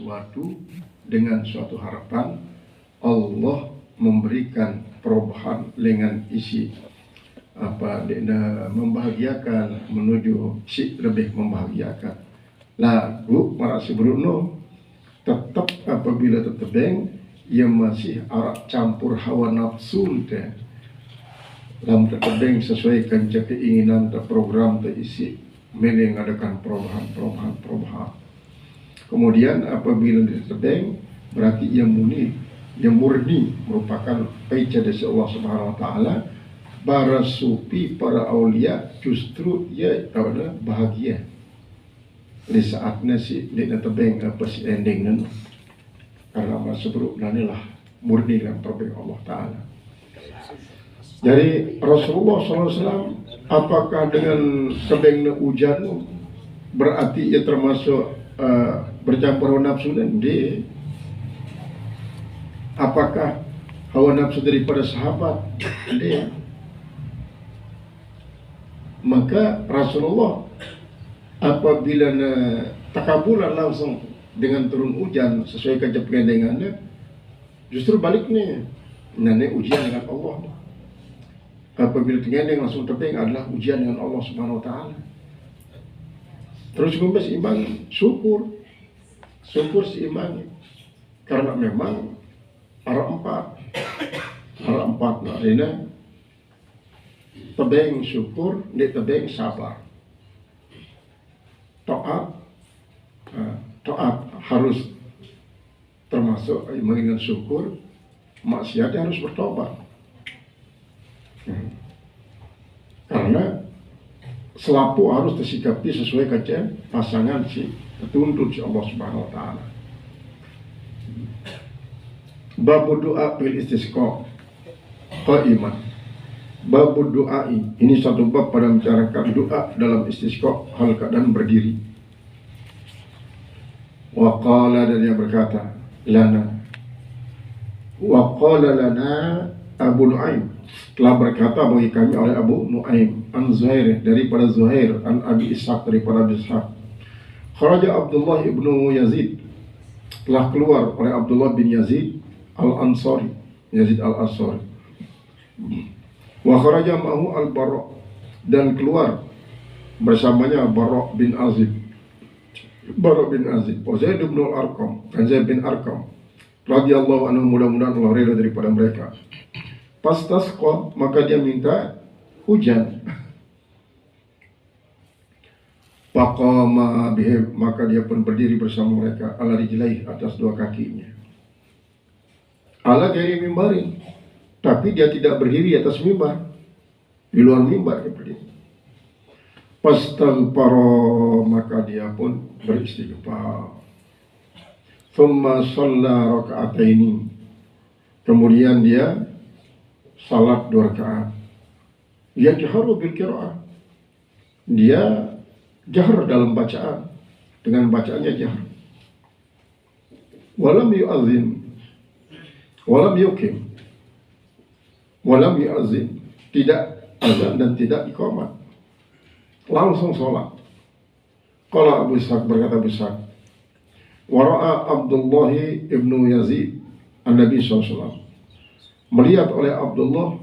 sesuatu dengan suatu harapan Allah memberikan perubahan dengan isi membahagiakan menuju si lebih membahagiakan. Lagu marasi Bruno tetap apabila tetebeng ia masih arak campur hawa nafsu teh dalam tetebeng sesuaikan keinginan program terisi mengadakan perubahan. Kemudian apabila tetebeng berarti ia murni merupakan peja dari Allah Subhanahu Wa Taala. Para sufi, para aulia justru ia bahagia di saatnya si dia tebeng si ending nan karena masa buruk nanilah murni dalam perbedaan Allah Taala. Jadi Rasulullah SAW apakah dengan tebeng hujan berarti ia termasuk bercampur hawa nafsu dan dia apakah hawa nafsu daripada sahabat dia? Maka Rasulullah apabila takabulan langsung dengan turun hujan sesuai kecepatan dengannya, justru baliknya nane ujian dengan Allah. Apabila dengan langsung tebing adalah ujian dengan Allah Subhanahu Wa Taala. Terus kemudian seimbang syukur seimbang karena memang arah empat nah ini tebeng syukur, di tebeng sabar. Taat harus termasuk mengingat syukur, maksiat harus bertobat. Karena selapu harus disikapi sesuai kajian pasangan si petuntut si Allah Subhanahu Wa Taala. Babu doa bil istisqa qaiman. Babu doai, ini satu bab pada membicarakan doa dalam istisqa hal keadaan berdiri. Wa qala, dan dia berkata lana Abu Nuaim, telah berkata bagi kami oleh Abu Nuaim an Zuhair, daripada Zuhair an Abi Ishaq, daripada Abi Ishaq. Kharaja Abdullah ibnu Yazid, telah keluar oleh Abdullah bin Yazid al-Ansari, Yazid al-Ansari. Wa kharaja ma'hu al-Bara', dan keluar bersamanya Bara' bin Azib, Zaid bin al-Arqam, dan Zaid bin Arqam radhiyallahu anhu, mudah-mudahan Allah ridha daripada mereka. Pastasqa, maka dia minta hujan. Faqama bihim, maka dia pun berdiri bersama mereka ala rijlaih, atas dua kakinya. Ala ghairi mimbarin, tapi dia tidak berdiri atas mimbar, di luar mimbar dia berdiri. Fastaghfara, maka dia pun beristighfar. Thumma shalla raka'ataini, kemudian dia salat 2 rakaat. Yajharu bil qira'ah, dia jahar dalam bacaan, dengan bacaannya jahar. Walam yu'azzin, walam yuqim, walam yu'azzin, tidak azan dan tidak iqamat, langsung sholat. Qala Abu Ishaq, berkata Abu Ishaq, wara'a Abdullah ibnu Yazid an-Nabi SAW, melihat oleh Abdullah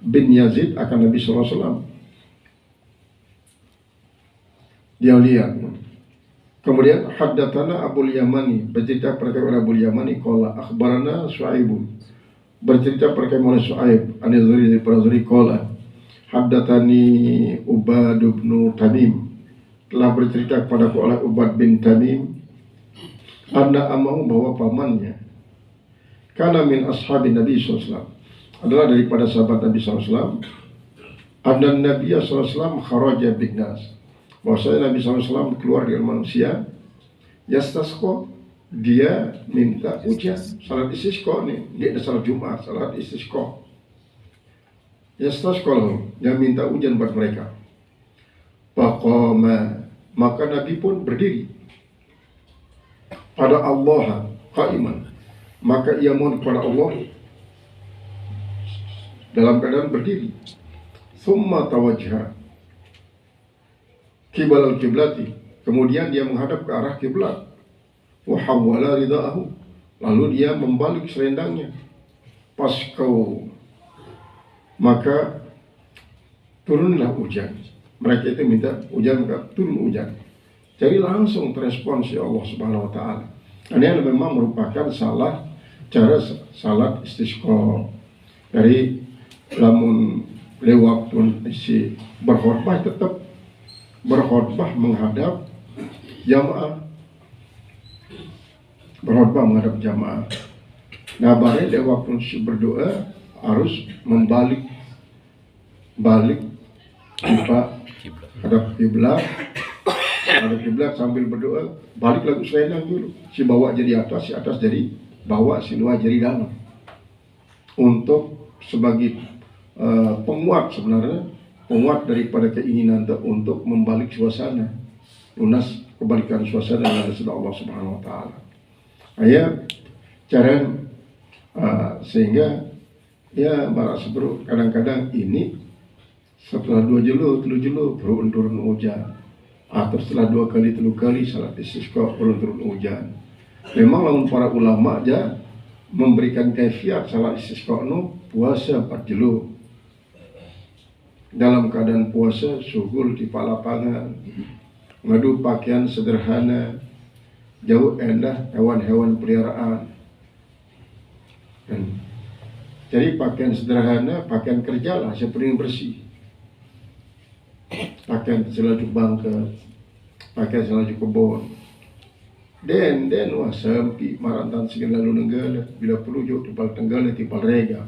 bin Yazid akan Nabi SAW. Dia lihat. Kemudian haddatsana Abul Yamani, bercerita perkara oleh Abul Yamani, qala akhbarana Syuaibun, bercerita perkara oleh Syuaib an Zuhri, daripada Zuhri, qala haddatsani Ubad bin Tamim, telah bercerita kepadaku oleh Ubad bin Tamim, anna amahu, bahwa pamannya, kana min ashabi Nabi SAW, adalah daripada sahabat Nabi SAW, anna Nabi SAW kharaja bin nas, bahwasanya Nabi SAW keluar dengan manusia, yastasqa, dia minta hujan, salat istisqa nih, dia ada salat Jumat, salat istisqa. Yastasqa, dia minta hujan buat mereka. Faqama, maka Nabi pun berdiri pada Allah qaiman, maka ia mohon kepada Allah dalam keadaan berdiri. Summa tawajjaha qibala al-qiblati, kemudian dia menghadap ke arah kiblat. wa hawwala ridaahu, lalu dia membalik selendangnya pas kau, maka turunlah hujan. Mereka itu minta hujan, maka turun hujan. Jadi langsung terespons ya Allah Subhanahu wa taala. Ini memang merupakan salah cara salat istisqa. Dari lamun lewat pun isi berkhutbah, tetap berkhutbah menghadap jamaah, berkhutbah menghadap jamaah. Nah, bareng lewat pun si berdoa harus balik kita hadap kiblat, sambil berdoa, balik lagi selendang dulu. Si bawah jadi atas, si atas jadi bawah, si luar jadi dalam. Untuk sebagai penguat, sebenarnya penguat daripada keinginan untuk membalik suasana, lunas kebalikan suasana yang ada Allah Subhanahu wa taala. Ayat cara sehingga ya para sebro kadang-kadang ini setelah 2 jelo, 3 jelo turun hujan, atau setelah 2 kali 3 kali salat istisqa turun hujan. Memang lamun para ulama aja memberikan kaifiat salat istisqa puasa 4 jelo. Dalam keadaan puasa suhul di lapangan, ngadu pakaian sederhana, jauh endah hewan-hewan peliharaan. Jadi pakaian sederhana, pakaian kerja lah, seperti bersih. Pakaian selaju bangka, pakaian selaju kebon. Den wah sempi marantan segala lalu nenggala, bila perlu juga tipal tenggala, tipal rega.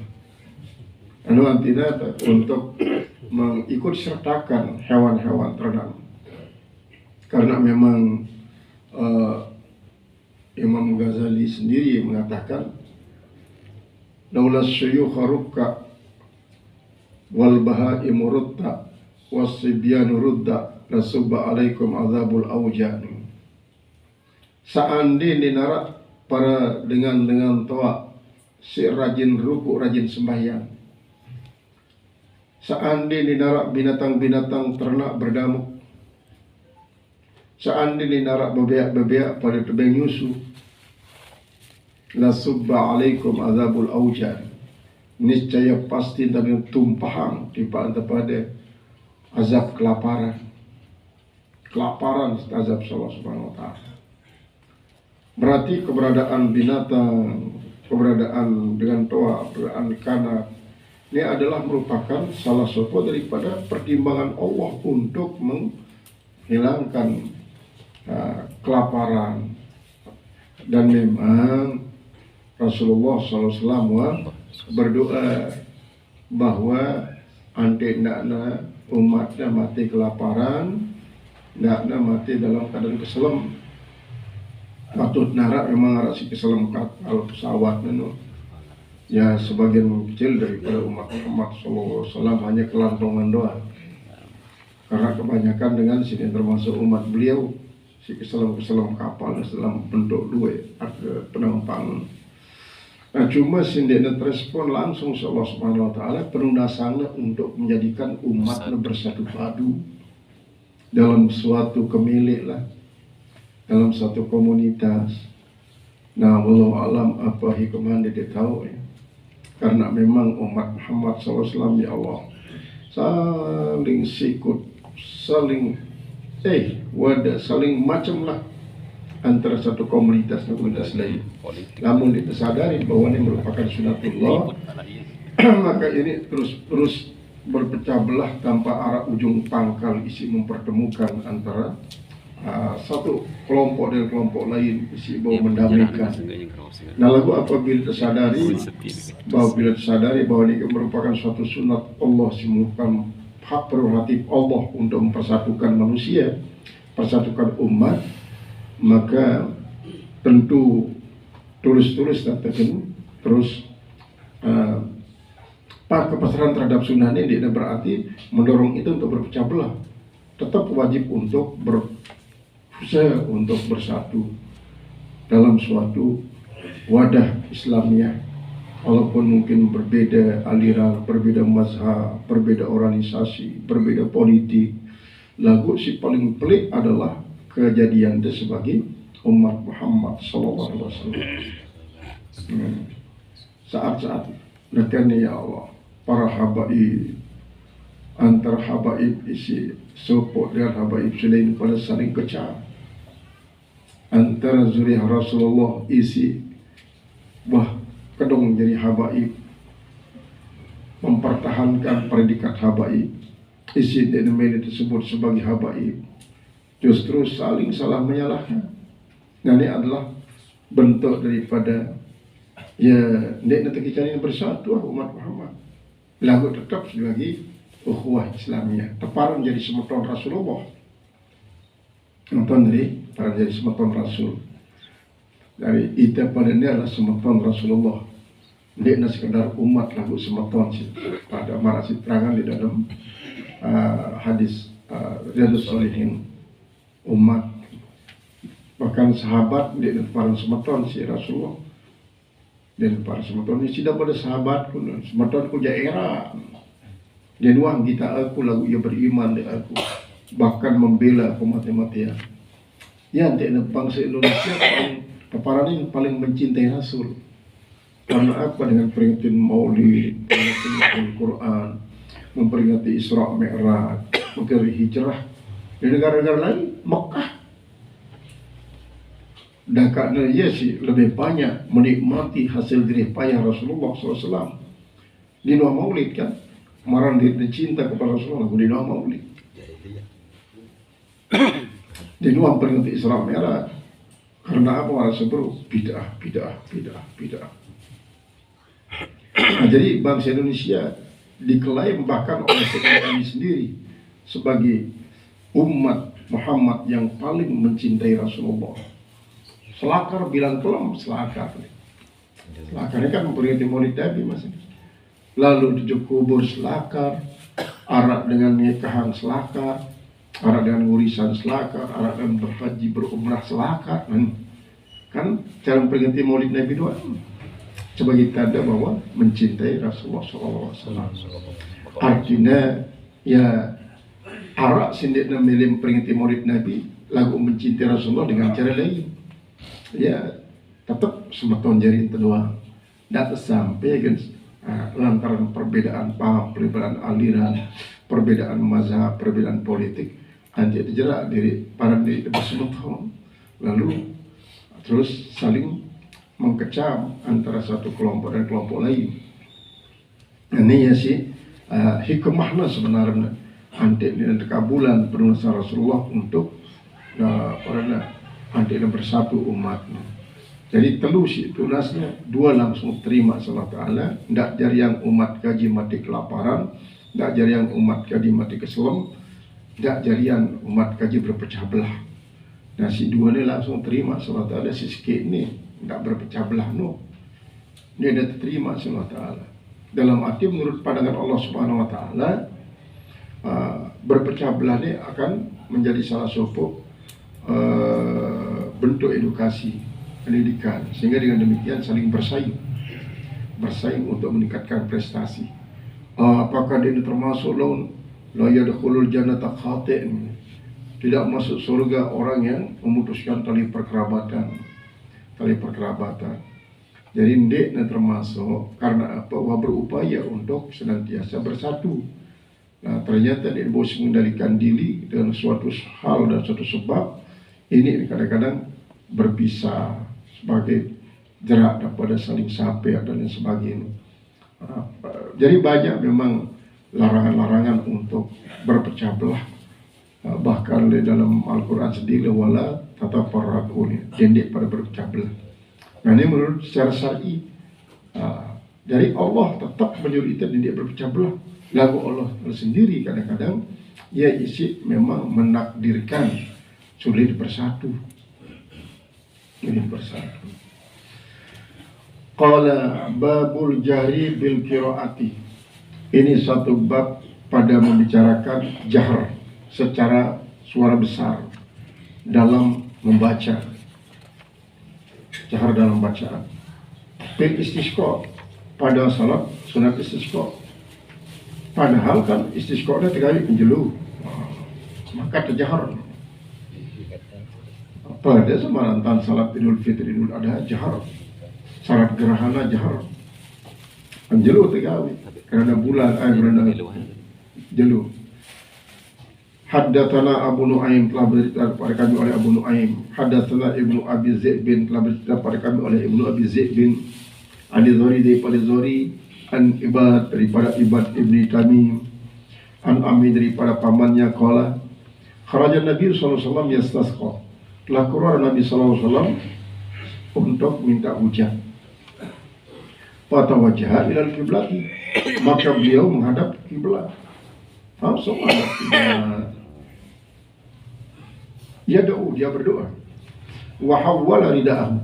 Anu antina untuk mengikut sertakan hewan-hewan ternak. Karena memang Imam Ghazali sendiri mengatakan, laulas syuyukha rukka wal bahaimu rutta wasibyanu rudda lasubba alaikum azabul aujan. Seandainya narak para dengan toa si rajin ruku, rajin sembahyang, seandainya narak binatang-binatang ternak berdamuk, seandainya narak bebeak pada tebing nyusu, lasubba alaikum azabul aujan, niscaya pasti dan tumpahan pada azab kelaparan azab Allah Subhanahu wa taala. Berarti keberadaan binatang, keberadaan dengan toa, keberadaan kanak, ini adalah merupakan salah satu daripada pertimbangan Allah untuk menghilangkan kelaparan. Dan memang Rasulullah SAW berdoa bahwa ante nakna umatnya mati kelaparan, nakna mati dalam keadaan keselam. Patut narak memang harus si keselam kalau pesawat neno. Ya sebagian kecil daripada umat Muhammad SAW hanya kelantongan doa. Karena kebanyakan dengan sini termasuk umat beliau si keselam kapal dalam bentuk dua ada penumpang. Nah cuma sindiknya terespon langsung Allah Subhanahu wa taala penunasannya untuk menjadikan umatnya bersatu padu dalam suatu kemilik lah, dalam satu komunitas. Nah wallahu alam apa hikmah dia tahu ya. Karena memang umat Muhammad SAW ya Allah saling sikut, saling saling macam lah antara satu komunitas dan komunitas lain. Namun disadari bahwa ini merupakan sunatullah, maka ini terus berpecah belah tanpa arah ujung pangkal isi mempertemukan antara satu kelompok dan kelompok lain isi bahwa mendamaikan. Nah lalu apabila tersadari bahwa ini merupakan suatu sunat Allah, merupakan hak prerogatif Allah untuk mempersatukan manusia, persatukan umat, maka tentu tulus-tulus terus kepasaran terhadap sunnah ini tidak berarti mendorong itu untuk berpecah belah. Tetap wajib untuk berusaha untuk bersatu dalam suatu wadah Islamiyah, walaupun mungkin berbeda aliran, berbeda mazhab, berbeda organisasi, berbeda politik. Lagu si paling pelik adalah kejadian itu sebagai umat Muhammad sallallahu alaihi wasallam. Saat-saat dekatnya ya Allah, para habaib antara habaib isi sopok dengan habaib selain pada saling kecah. Antara zuriyah Rasulullah isi wah kedong jadi habaib, mempertahankan predikat habaib, isi denominator tersebut sebagai habaib, justru saling salah menyalahkan. Dan ini adalah bentuk daripada ya nek nanti kita ini bersatu umat Muhammad. Lagu tetap sebagai ukhuwah Islamiyah, teparan jadi semeton Rasulullah. Nonton dari para jadi semeton Rasul. Dari ita pada ini adalah semeton Rasulullah. Nek nak sekedar umat lagu semeton sih. Pada marah si terangan di dalam hadis Riyadhus Shalihin, umat bahkan sahabat di para semeton si Rasulullah. Dan para semeton ini tidak pada sahabat pun, semeton ku era. Dan wang kita aku lagu ia beriman di aku, bahkan membela aku mati-matian. Ya, tidak bangsa Indonesia paparan ini paling mencintai Rasul. Karena apa? Dengan peringatan Maulid, peringatan Quran, memperingati Isra Mi'raj, memperingati hijrah. Di negara-negara lain, Mekah. Dan karena ia sih lebih banyak menikmati hasil jerih payah Rasulullah SAW. Di Nuh Maulid kan, kemarin dia cinta kepada Rasulullah di Nuh Maulid. Di Nuh peringati Isra Mi'raj. Karena apa? Orang sebut bid'ah. Nah, jadi bangsa Indonesia diklaim bahkan oleh kami sendiri sebagai umat Muhammad yang paling mencintai Rasulullah. Selakar bilang kelam, selakar. Selakar ini kan memperingati Maulid Nabi masih. Lalu tujuh kubur selakar, arak dengan nikahan selakar, arak dengan urisan selakar, arak dengan berhaji berumrah selakar. Kan cara memperingati Maulid Nabi doang sebagai tanda bahwa mencintai Rasulullah SAW. Artinya ya arak sendiri memilih memperingati Maulid Nabi, lagu mencintai Rasulullah dengan cara lain. Ya tetap semeton jari itu doang. Dan sampai kan lantaran perbedaan paham, perbedaan aliran, perbedaan mazhab, perbedaan politik, nanti terjerat diri para diri bersemeton. Lalu terus saling mengkecam antara satu kelompok dan kelompok lain. Ini ya sih hikmahnya sebenarnya anti dan kekabulan penulisan Rasulullah untuk anti dan bersatu umatnya. Jadi telus itu nasnya dua langsung terima Allah Ta'ala. Tidak jari yang umat kaji mati kelaparan, tidak jari yang umat kaji mati keselam, tidak jari yang umat kaji berpecah belah. Nah si dua ini langsung terima Allah Ta'ala. Si sikit ini tidak berpecah belah no. Dia dah terima Allah Ta'ala. Dalam arti menurut pandangan Allah Subhanahu Wa Ta'ala, berpecah belah ini akan menjadi salah satu bentuk edukasi pendidikan, sehingga dengan demikian saling bersaing untuk meningkatkan prestasi. Apakah dia termasuk la yadkhulul jannata khatin, tidak masuk surga orang yang memutuskan tali perkerabatan. Jadi dia termasuk karena apa? Wah berupaya untuk senantiasa bersatu. Nah ternyata dia bos mengendalikan diri dengan suatu hal dan suatu sebab ini kadang-kadang berpisah sebagai jerak daripada saling sampai dan lain sebagainya. Jadi banyak memang larangan-larangan untuk berpecah belah. Bahkan di dalam Al-Quran sendiri wala tatafarraqu, jendek pada berpecah belah. Nah ini menurut secara syar'i. Jadi Allah tetap menyuruh kita jendek berpecah belah. Lagu Allah sendiri kadang-kadang ia isi memang menakdirkan sulit bersatu. Qala babul jahri bil qiraati. Ini satu bab pada membicarakan jahr secara suara besar dalam membaca. Jahr dalam bacaan. Bil istisqa pada salat sunat istisqa. Padahal kan istisqa nya 3 kali penjelu. Maka terjahar. pada semarantan salat Idul Fitri Idul Adha jahar, salat gerhana jahar, anjelu tegawi karena bulan karena jelu. Haddatsana Abu Nuaim telah bercerita kepada kami oleh Abu Nuaim. Haddatsana Ibnu Abi Zaid bin telah bercerita kepada kami oleh Ibnu Abi Zaid bin Ali Zori daripada Zori, an Ibad daripada Ibad ibni Tamim, an Ami daripada pamannya qala kharaja Nabi sallallahu alaihi wasallam yastasqa. Telah keluar Nabi sallallahu alaihi wasallam untuk minta hujan. Fatawajjaha ila al-qiblat, maka beliau menghadap kiblat. Langsung menghadap kiblat. Dia berdoa. Wa hawwala rida'ahu,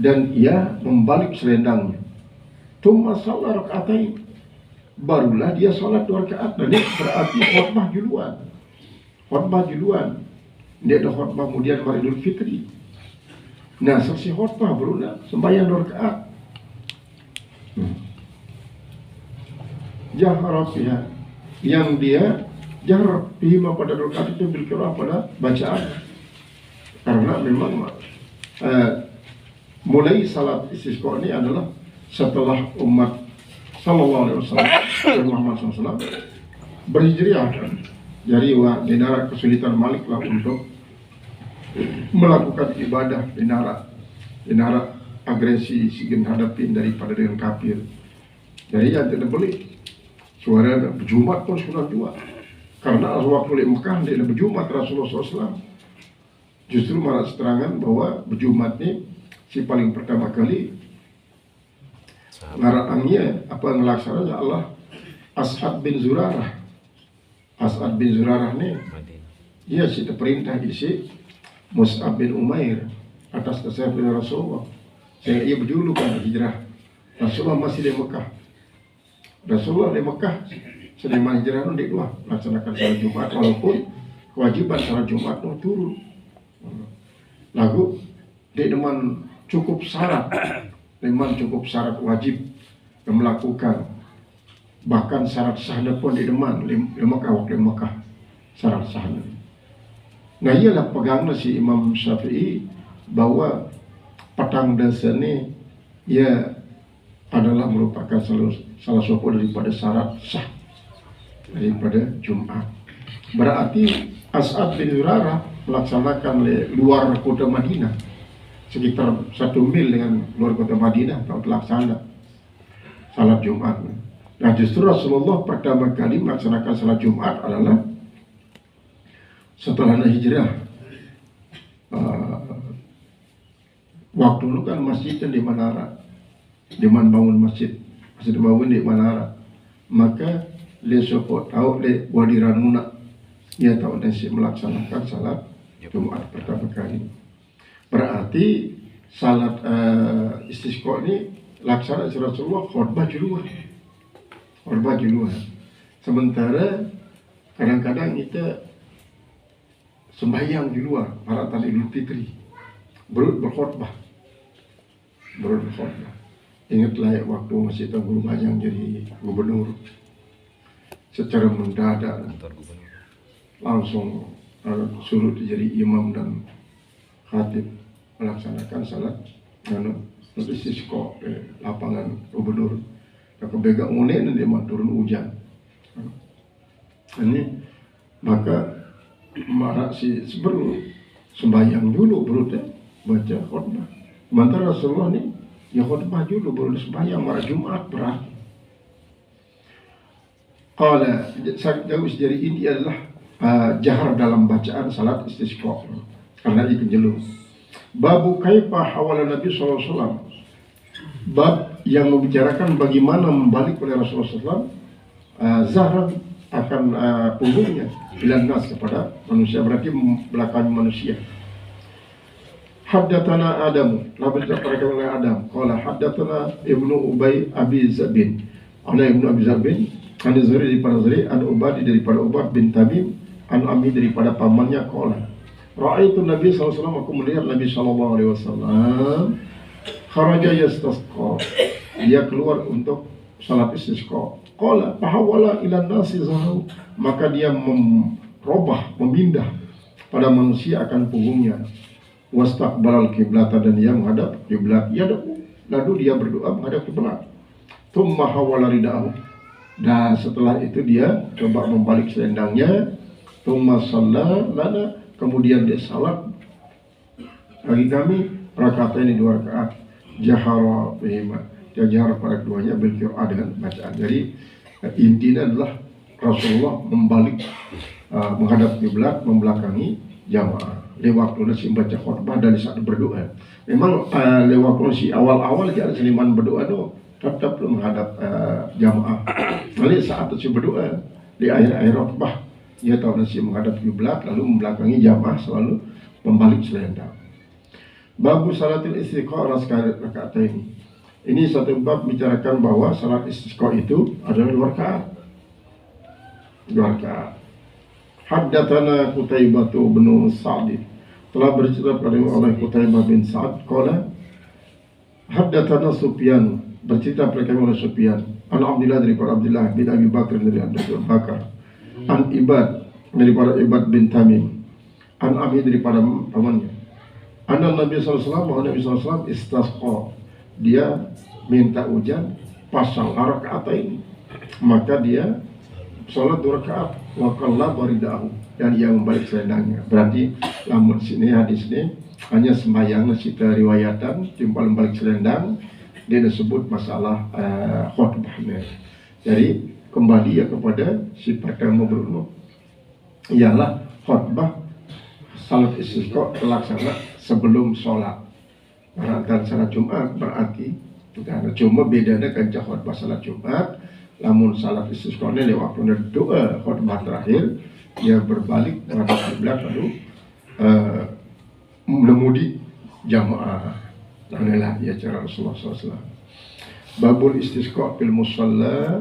dan ia membalik selendangnya. Tsumma shalla rak'atain, barulah dia salat 2 rakaat. Dan ini berarti khutbah juluan. Khutbah juluan. Dia ada khutbah kemudian pada Idul Fitri. Nah, selesai khutbah barulah sembahyang 2 rakaat. Jahara fiha, yang dia jahar bima pada rakaat itu bil qiraah pada bacaan. Karena memang mulai salat istisqa ini adalah setelah umat sallallahu alaihi wasallam Muhammad SAW berhijrah. Jadi dinara kesulitan Maliklah untuk melakukan ibadah, dinara agresi sigin hadapin daripada dengan kafir. Jadi yang tidak boleh suara berjumat pun sudah dua. Karena waktu di Mekah dia berjumat Rasulullah SAW. Justru malah seterangan bahwa berjumat ini si paling pertama kali ngaraannya apa ngelaksananya Allah As'ad bin Zurarah. As'ad bin Zurarah ini dia si perintah isi Mus'ab bin Umair atas kesayangan Rasulullah. Sehingga ia berjulukan hijrah. Rasulullah masih di Mekah. Rasulullah di Mekah sedang hijrah di luar melaksanakan salat Jumat, walaupun kewajiban salat Jumat itu turun. Lagu dia dengan cukup syarat wajib yang melakukan, bahkan syarat sahna pun di deman waktu Mekah syarat sahna. Nah ialah pegangnya si Imam Syafi'i bahwa petang dasa ini ia adalah merupakan salah satu daripada syarat sah daripada Jumat. Berarti As'ad bin Zurarah melaksanakan luar kota Madinah sekitar 1 mil dengan luar kota Madinah untuk melaksanakan salat Jumat. Nah justru Rasulullah pertama kali melaksanakan salat Jumat adalah setelah hijrah. Waktu itu kan masjidnya di Manara, di mana bangun masjid dibangun di Manara, maka dia support tahu di Wadi Ranuna, dia tahu dia melaksanakan salat Jumat pertama kali. Berarti salat istisqa ini laksana Rasulullah khutbah juluan. Sementara kadang-kadang kita sembahyang di luar perayaan Idul Fitri, berkhutbah. Ingatlah waktu masih Guru Bajang jadi gubernur, secara mendadak langsung suruh jadi imam dan khatib melaksanakan salat istisqa di lapangan gubernur. Dan kebega unik dia turun hujan. Ini maka marah si sebelum sembahyang dulu baru baca khutbah. Sementara Rasulullah ni ya khutbah dulu baru sembahyang marah Jumat berakhir. Qala jauh dari ini adalah jahar dalam bacaan salat istisqa karena itu jelas. Babu kaifa hawala Nabi SAW, bab yang membicarakan bagaimana membalik oleh Rasulullah SAW zahran akan punggungnya bilang nas kepada manusia, berarti belakang manusia. Haddatsana Adam, label kepada oleh Adam. Qala haddatsana Ibnu Ubay Abi Zabin. Oleh Ibnu Abi Zabin, an Zuri daripada Zuri, an Ubadi daripada Ubad bin Tamim, an Ami daripada pamannya qala. Ra'aitu Nabi sallallahu alaihi wasallam, aku melihat Nabi sallallahu alaihi wasallam kharaja yastasqa. Dia keluar untuk salat istisqa. Qala tahawwala ila nasi zahu, maka dia memindah pada manusia akan punggungnya. wastaqbalal qiblat, dan dia menghadap kiblat, lalu dia berdoa menghadap kiblat. Tsumma hawala rida'ahu, dan setelah itu dia coba membalik selendangnya. Tsumma shalla lana, kemudian dia salat bagi kami rakaatain, 2 rakaat, jahara bihima, dia jahar pada keduanya, bil qira'ah, dengan bacaan. Jadi intinya adalah Rasulullah membalik menghadap kiblat, membelakangi jamaah. Lewat waktu si baca khutbah dan saat berdoa. Memang lewat waktu si awal-awal dia ada seniman berdoa tuh tetap menghadap jamaah. Lalu saat si berdoa di akhir-akhir khutbah dia tahu nasi menghadap kiblat, lalu membelakangi jamaah, selalu membalik selendang. Babu salatil istisqa rakaatain. Ini satu bab bicarakan bahwa salat istisqa itu adalah 2 rakaat. 2 rakaat. Haddatsana Qutaibah bin Sa'd, telah bercerita pada oleh Qutaibah bin Sa'd, qala haddatsana Sufyan, bercerita pada oleh Sufyan, an Abdullah daripada Abdullah bin Abi Bakar dari Abu Bakar, an Ibad daripada Ibad bin Tamim, an Abi daripada pamannya, anna Nabi sallallahu alaihi wasallam istasqa, dia minta hujan pasang rakaatain, maka dia sholat 2 rakaat, wa qallaba rida'ahu, dan yang membalik selendangnya. Berarti lamun sini hadis ini hanya sembahyang kita riwayatan timbal balik selendang, dia disebut masalah khutbahnya. Jadi kembali ya kepada sifat yang membunuh, ialah khutbah salat istisqa terlaksana sebelum sholat. Antara salat Jumat berarti karena cuma bedanya kan khutbah salat Jumat, namun salat istisqa ini lewat waktu doa khutbah terakhir dia berbalik menghadap kiblat, lalu menemudi jamaah. Inilah ya cara Rasulullah SAW. Babul istisqa fil musalla.